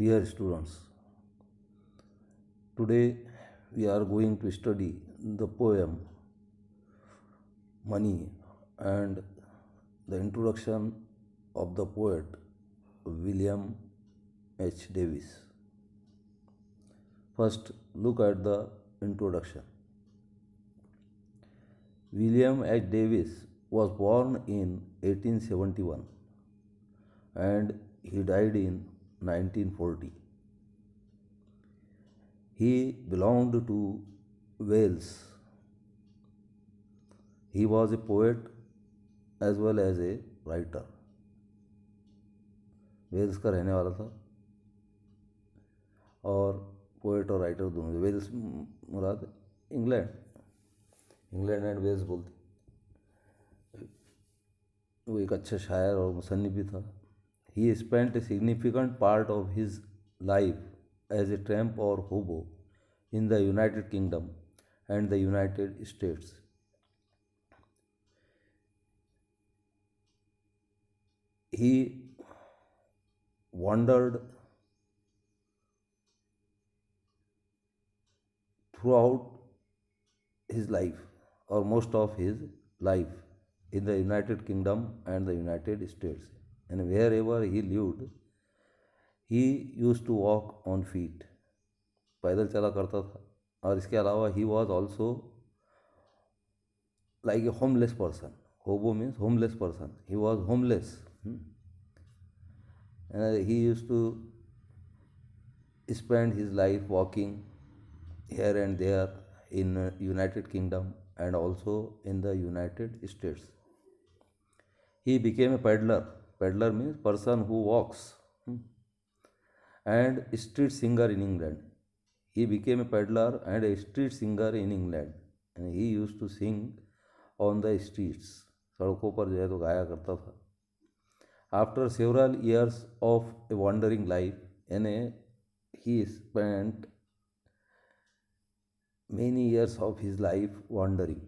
Dear students, today we are going to study the poem Money and the introduction of the poet William H. Davis. First, look at the introduction. William H. Davis was born in 1871 and he died in 1940. He belonged to Wales. He was a poet as well as a writer. Wales का रहने वाला था और poet और writer दोनों. Wales मुराद England, England and Wales बोलते. वो एक अच्छा शायर और मुसन्निफ भी था. He spent a significant part of his life as a tramp or hobo in the United Kingdom and the United States. He wandered throughout his life or most of his life in the United Kingdom and the United States, and wherever he lived he used to walk on feet. पैदल चला करता था. और इसके अलावा he was also like a homeless person. Hobo means homeless person. He was homeless. He used to spend his life walking here and there in United Kingdom and also in the United States. He became a peddler. Peddler means person who walks. And street singer in England. He became a peddler and a street singer in England, and he used to sing on the streets. सड़कों पर जो है तो गाया करता था. After several years of a wandering life, and he spent many years of his life wandering.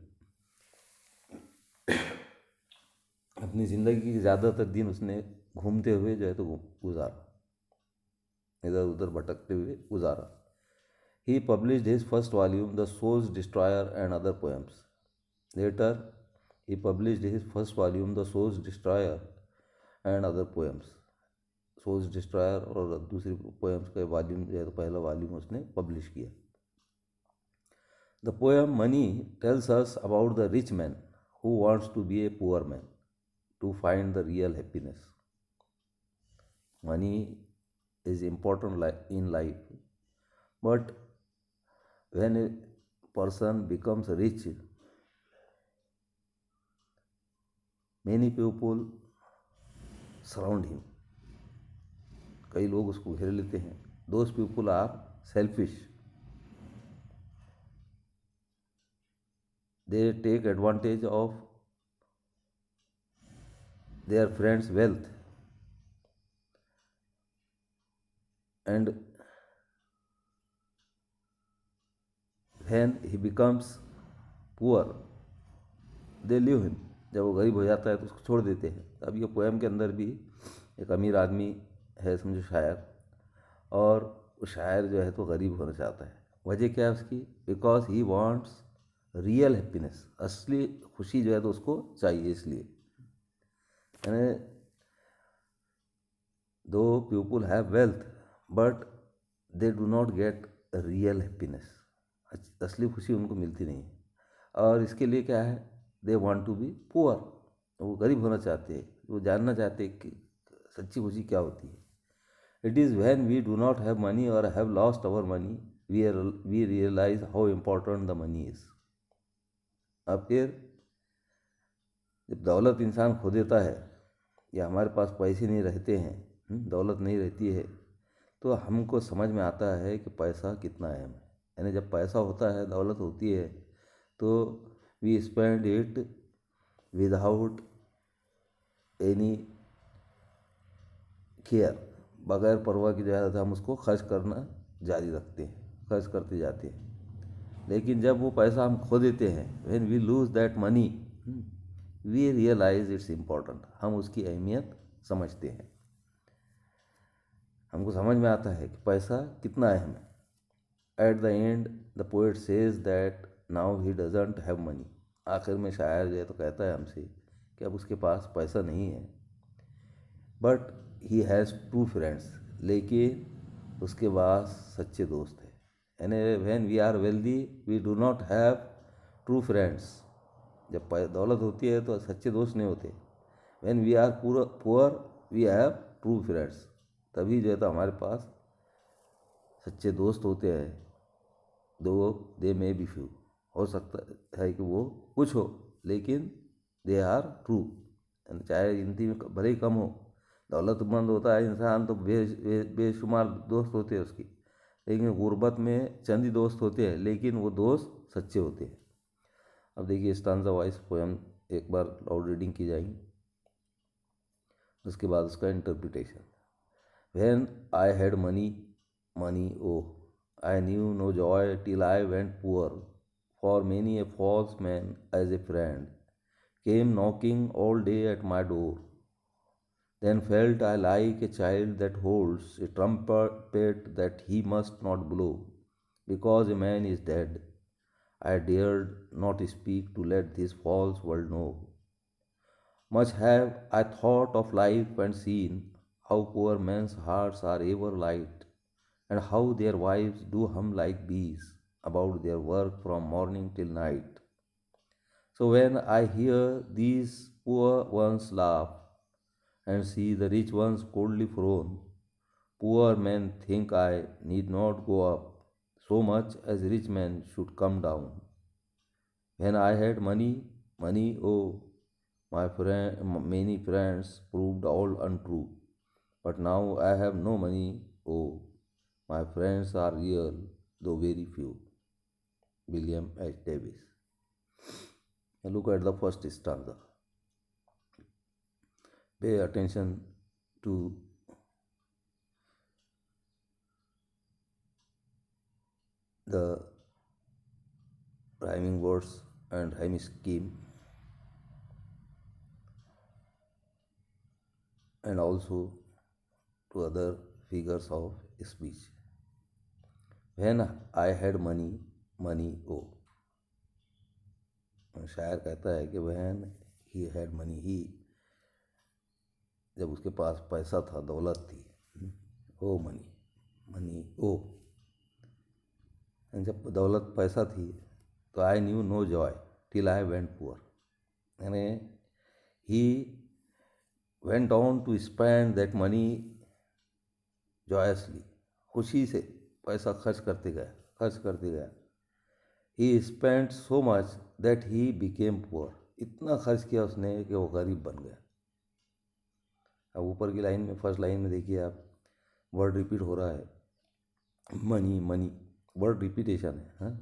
अपनी ज़िंदगी के ज़्यादातर दिन उसने घूमते हुए जो है तो गुजारा, इधर उधर भटकते हुए गुजारा. He published his first volume, The Soul's Destroyer and Other Poems. Later, he published his first volume, The Soul's Destroyer and Other Poems. Soul's Destroyer और दूसरी पोएम्स का वॉल्यूम जो है तो पहला वॉल्यूम उसने पब्लिश किया. The poem Money tells us about the rich man who wants to be a poor man to find the real happiness. Money is important in life, but when a person becomes rich, many people surround him. कई लोग उसको घेर लेते हैं. Those people are selfish. They take advantage of their friends' wealth, and when he becomes poor, they leave him. जब वो गरीब हो जाता है तो उसको छोड़ देते हैं. अब ये पोएम के अंदर भी एक अमीर आदमी है, समझो शायर, और वो शायर जो है तो गरीब होना चाहता है. वजह क्या है उसकी? Because he wants real happiness. असली खुशी जो है तो उसको चाहिए. इसलिए यानी दो people have wealth but they do not get real happiness. असली खुशी उनको मिलती नहीं. और इसके लिए क्या है? They want to be poor. वो गरीब होना चाहते हैं. वो जानना चाहते हैं कि सच्ची खुशी क्या होती है. It is when we do not have money और have lost our money we realise how important the money is. अब फिर जब दौलत इंसान खो देता है या हमारे पास पैसे नहीं रहते हैं, दौलत नहीं रहती है, तो हमको समझ में आता है कि पैसा कितना अहम है. यानी जब पैसा होता है, दौलत होती है, तो we spend it without any care. बगैर परवाह की ज़्यादा हम उसको खर्च करना जारी रखते हैं, खर्च करते जाते हैं. लेकिन जब वो पैसा हम खो देते हैं, when we lose that money we realise it's important. हम उसकी अहमियत समझते हैं. हम हमको समझ में आता है कि पैसा कितना अहम है। At the end the poet says that now he doesn't have money. आखिर में शायर जो है तो कहता है हमसे कि अब उसके पास पैसा नहीं है, but he has true friends, लेकिन उसके पास सच्चे दोस्त हैं। यानी when we are wealthy we do not have true friends. जब दौलत होती है तो सच्चे दोस्त नहीं होते। When we are poor we have true friends, तभी जो है तो हमारे पास सच्चे दोस्त होते हैं। दो दे मे बी फ्यू, हो सकता है कि वो कुछ हो लेकिन दे आर ट्रू। चाहे गिनती में भले ही कम हो। दौलतमंद होता है इंसान तो बेशुमार दोस्त होते हैं उसकी, लेकिन गुर्बत में चंद ही दोस्त होते हैं, लेकिन वो दोस्त सच्चे होते हैं। अब देखिए स्टांजा वाइज पोएम एक बार लाउड रीडिंग की जाएगी, उसके बाद उसका interpretation. When I had money money oh I knew no joy till I went poor for many a false man as a friend came knocking all day at my door then felt I like a child that holds a trumpet that he must not blow, because a man is dead. I dared not speak to let this false world know. Much have I thought of life and seen how poor men's hearts are ever light, and how their wives do hum like bees about their work from morning till night. So when I hear these poor ones laugh, and see the rich ones coldly frown, poor men think I need not go up so much as rich men should come down. When I had money, oh, many friends proved all untrue. But now I have no money, oh, my friends are real, though very few. William H. Davis. Now look at the first stanza. Pay attention to the rhyming words and rhyme scheme, and also to other figures of speech. When I had money oh, शायर कहता है कि when he had money, he जब उसके पास पैसा था, दौलत थी, ओ मनी ओ, जब दौलत पैसा थी तो I knew no joy till I went poor. यानी he went on to spend that money joyously, खुशी से पैसा खर्च करते गया। He spend so much that he became poor, इतना खर्च किया उसने कि वो गरीब बन गया। अब ऊपर की लाइन में, फर्स्ट लाइन में देखिए आप, वर्ड रिपीट हो रहा है, मनी वर्ड रिपीटेशन है। हाँ,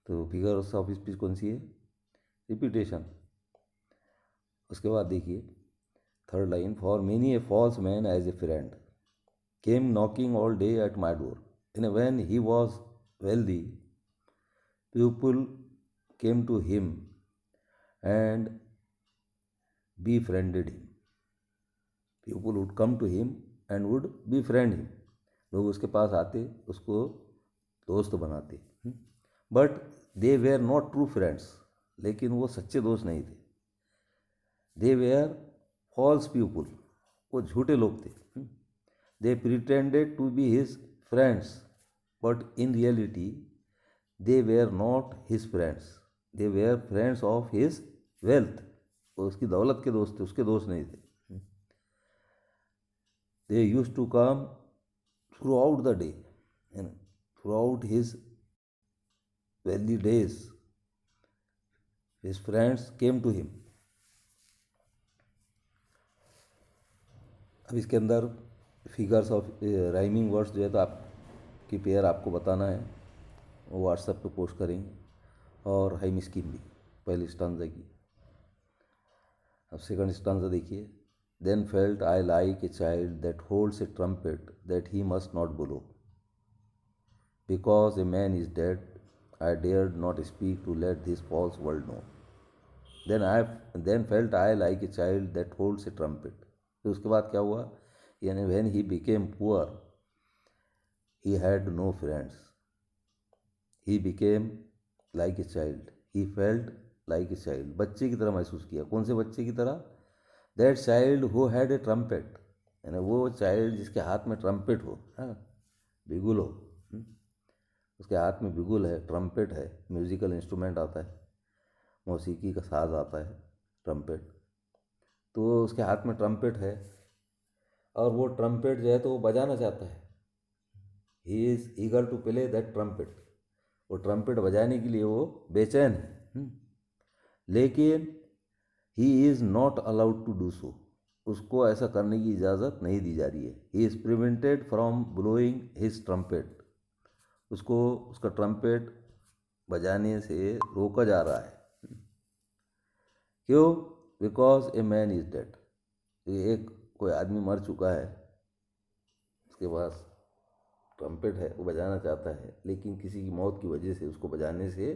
तो फिगर्स ऑफ स्पीच कौन सी है? रिपीटेशन। उसके बाद देखिए third line, for many a false man as a friend came knocking all day at my door. In when he was wealthy people came to him and befriended him. People would come to him and would befriend him. लोग उसके पास आते, उसको दोस्त बनाते। But they were not true friends, लेकिन वो सच्चे दोस्त नहीं थे। दे वेयर फॉल्स पीपल, वो झूठे लोग थे। They pretended to be his friends, but in reality they were not his friends, they were friends of his wealth. वो उसकी दौलत के दोस्त थे, उसके दोस्त नहीं थे। They use to come throughout the day, throughout his wealthy days, his friends came to him. अब इसके अंदर फिगर्स ऑफ राइमिंग वर्ड्स जो है तो आपकी पेयर आपको बताना है, वो व्हाट्सएप पे पोस्ट करेंगे, और हाइम स्कीम भी पहली स्टांजा की। अब सेकंड स्टांजा देखिए, then felt I like a child that holds a trumpet that he must not blow, because a man is dead I dared not speak to let this false world know. Then felt I like a child that holds a trumpet. तो उसके बाद क्या हुआ, यानी when he became poor, he had no friends. He became like a child. He felt like a child. बच्चे की तरह महसूस किया. कौन से बच्चे की तरह? That child who had a trumpet. यानी वो चाइल्ड जिसके हाथ में ट्रम्पेट हो, हाँ, बिगुल हो, उसके हाथ में बिगुल है, ट्रम्पेट है, म्यूजिकल इंस्ट्रूमेंट आता है, मौसीकी का साज आता है, ट्रम्पेट. तो उसके हाथ में ट्रम्पेट है और वो ट्रम्पेट जो है तो वो बजाना चाहता है. He is eager to play that trumpet. वो ट्रम्पेट बजाने के लिए वो बेचैन है. लेकिन he is not allowed to do so. उसको ऐसा करने की इजाज़त नहीं दी जा रही है. He is prevented from blowing his trumpet. उसको उसका ट्रम्पेट बजाने से रोका जा रहा है. क्यों? Because a man is dead. एक कोई आदमी मर चुका है, उसके पास ट्रम्पेट है, वो बजाना चाहता है, लेकिन किसी की मौत की वजह से उसको बजाने से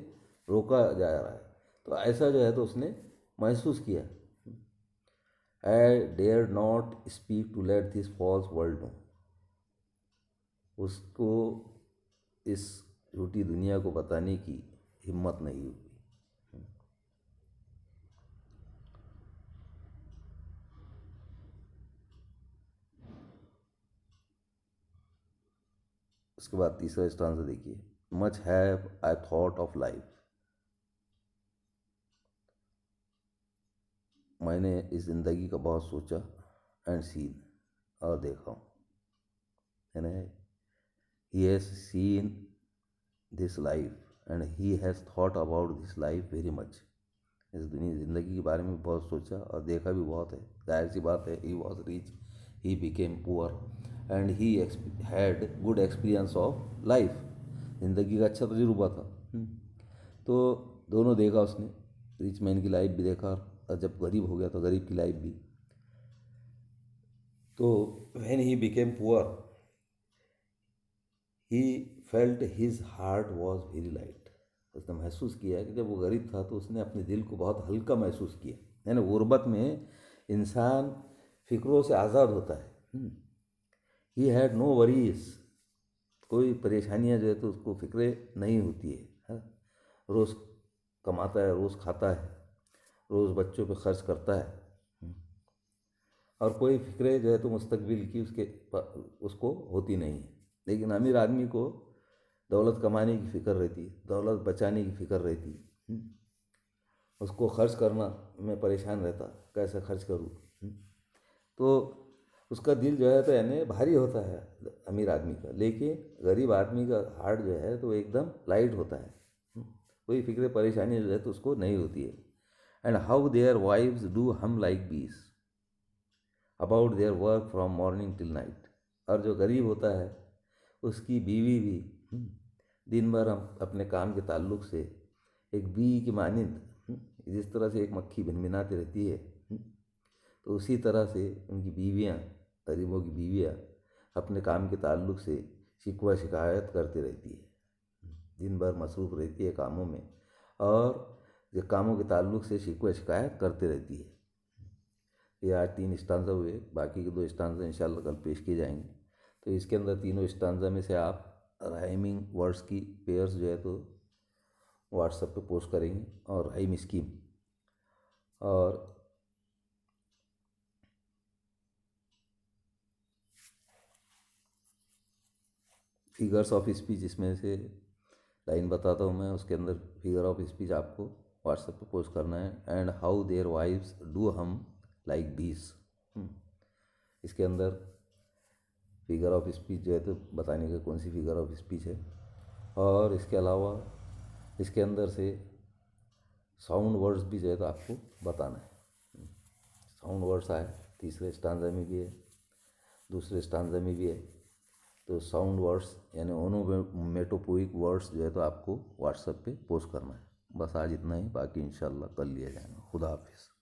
रोका जा रहा है. तो ऐसा जो है तो उसने महसूस किया. I dare not speak to let this false world know. उसको इस झूठी दुनिया को बताने की हिम्मत नहीं हुई. उसके बाद तीसरा स्टांजा देखिए. Much have I thought of life. मैंने इस ज़िंदगी का बहुत सोचा, एंड सीन, और देखा हूँ. यानी he has seen this life and he has thought about this life very much. इस दुनिया ज़िंदगी के बारे में बहुत सोचा और देखा भी बहुत है. जाहिर सी बात है, he was rich, he became poor, and he had good experience of life. ज़िंदगी का अच्छा तजुर्बा था. तो दोनों देखा उसने. रिच मैन की लाइफ भी देखा और जब गरीब हो गया तो गरीब की लाइफ भी. तो when he became poor he felt his heart was very light. उसने महसूस किया कि जब वो गरीब था तो उसने अपने दिल को बहुत हल्का महसूस किया. यानी गुर्बत में इंसान फिक्रों से आज़ाद होता है. He had no worries. कोई परेशानियां जो है तो उसको फिक्रें नहीं होती है, हाँ? रोज़ कमाता है, रोज़ खाता है, रोज़ बच्चों पे खर्च करता है. और कोई फिक्रे जो है तो मुस्तकबिल की उसको होती नहीं है. लेकिन अमीर आदमी को दौलत कमाने की फ़िक्र रहती है, दौलत बचाने की फ़िक्र रहती है. उसको खर्च करना में परेशान रहता, कैसे खर्च करूँ. तो उसका दिल जो है तो यानी भारी होता है अमीर आदमी का. लेकिन गरीब आदमी का हार्ट जो है तो एकदम लाइट होता है. कोई फिक्र परेशानी जो है तो उसको नहीं होती है. And how their wives do hum like bees about their work from morning till night. और जो गरीब होता है उसकी बीवी भी दिन भर हम अपने काम के ताल्लुक से एक बी की मानिंद, जिस तरह से एक मक्खी भिनभिनाती रहती है, तो उसी तरह से उनकी बीवियाँ, गरीबों की बीवियाँ अपने काम के ताल्लुक से शिकवा शिकायत करती रहती है. दिन भर मसरूफ़ रहती है कामों में और ये कामों के ताल्लुक से शिकवा शिकायत करती रहती है. ये आज 3 स्टांजा हुए. बाकी के 2 स्टांजा इंशाल्लाह कल पेश किए जाएंगे. तो इसके अंदर तीनों स्टांजा में से आप राइमिंग वर्ड्स की पेयर्स जो है तो व्हाट्सएप पे पोस्ट करेंगे और राइम स्कीम और फिगर्स ऑफ स्पीच, इसमें से लाइन बताता हूँ मैं. उसके अंदर फिगर ऑफ स्पीच आपको व्हाट्सएप पे पोस्ट करना है. And how their wives do hum like bees. इसके अंदर फिगर ऑफ स्पीच जो है तो बताने का कौन सी फिगर ऑफ स्पीच है. और इसके अलावा इसके अंदर से साउंड वर्ड्स भी जो है तो आपको बताना है. साउंड वर्ड्स आए तीसरे स्टांजा में भी है, दूसरे स्टांजा में भी है. तो साउंड वर्ड्स यानी ओनोमेटोपोइक वर्ड्स जो है तो आपको व्हाट्सएप पे पोस्ट करना है. बस आज इतना ही. बाकी इंशाल्लाह कल लिया जाएगा. खुदा हाफिज़.